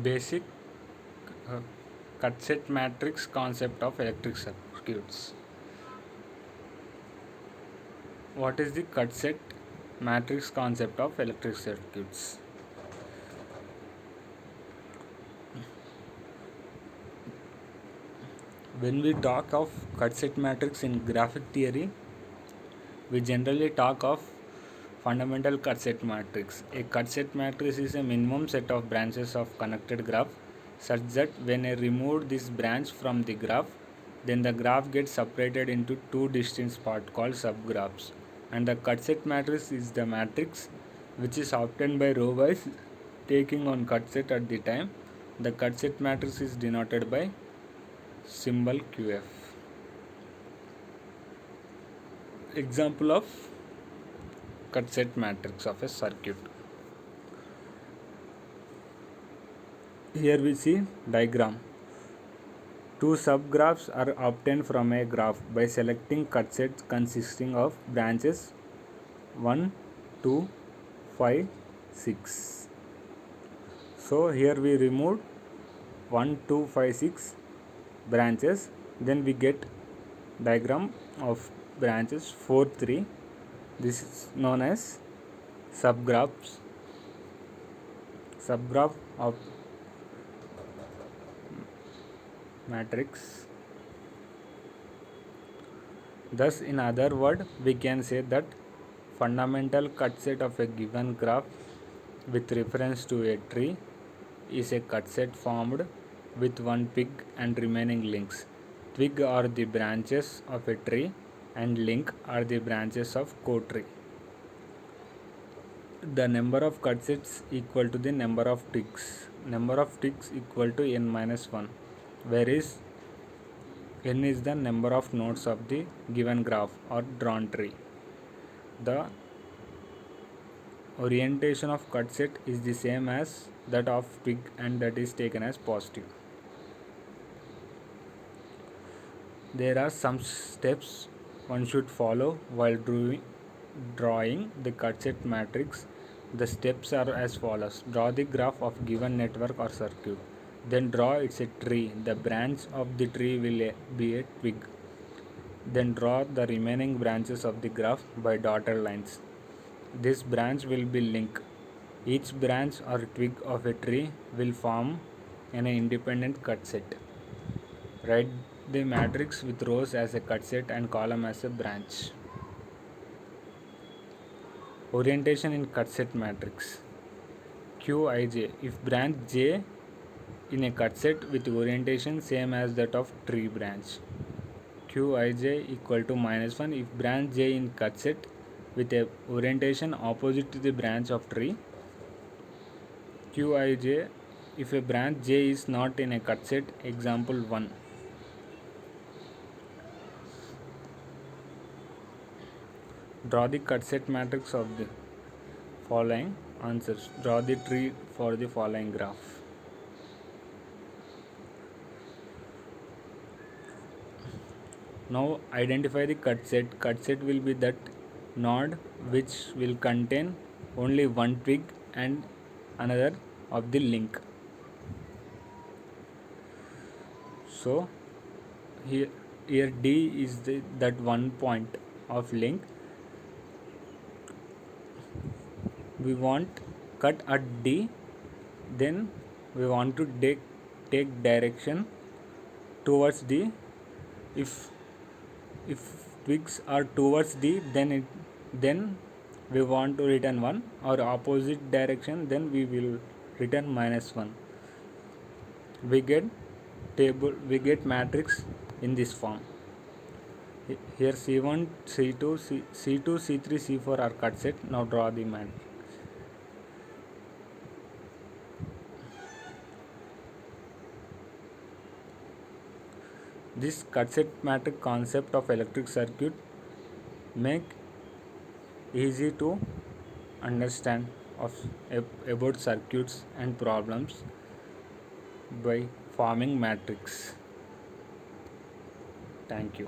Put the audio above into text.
Basic uh, cut set matrix concept of electric circuits. What is the cut set matrix concept of electric circuits? When we talk of cut set matrix in graphic theory, we generally talk of fundamental cut set matrix. A cut set matrix is a minimum set of branches of connected graph such that when I remove this branch from the graph, then the graph gets separated into two distinct parts called subgraphs. And the cut set matrix is the matrix which is obtained by row wise taking on cut set at the time. The cut set matrix is denoted by symbol QF. Example of cut set matrix of a circuit. Here we see diagram. Two subgraphs are obtained from a graph by selecting cut sets consisting of branches 1, 2, 5, 6. So here we removed 1, 2, 5, 6 branches. Then we get diagram of branches 4, 3. This is known as subgraph of matrix. Thus, in other words, we can say that fundamental cut set of a given graph with reference to a tree is a cut set formed with one twig and remaining links. Twig are the branches of a tree and link are the branches of co-tree. The number of cut sets equal to the number of twigs. Number of twigs equal to n minus 1, whereas n is the number of nodes of the given graph or drawn tree. The orientation of cut set is the same as that of twig and that is taken as positive. There are some steps one should follow while drawing the cut set matrix. The steps are as follows. Draw the graph of given network or circuit. Then draw its a tree. The branch of the tree will be a twig. Then draw the remaining branches of the graph by dotted lines. This branch will be link. Each branch or twig of a tree will form an independent cut set. Write the matrix with rows as a cut set and column as a branch. Orientation in cut set matrix. Qij. If branch j in a cut set with orientation same as that of tree branch. Qij equal to minus 1 if branch j in cut set with a orientation opposite to the branch of tree. Qij if a branch j is not in a cut set. Example 1. Draw the cut set matrix of the following answers. Draw the tree for the following graph. Now identify the cut set. Cut set will be that node which will contain only one twig and another of the link. So here D is that one point of link. We want cut at D, then we want to take direction towards D. If twigs are towards D, then we want to return 1, or opposite direction, then we will return minus 1. We get matrix in this form. Here C1, C2, C2, C3, C4 are cut set. Now draw the matrix. This cut set matrix concept of electric circuit make easy to understand about circuits and problems by forming matrix. Thank you.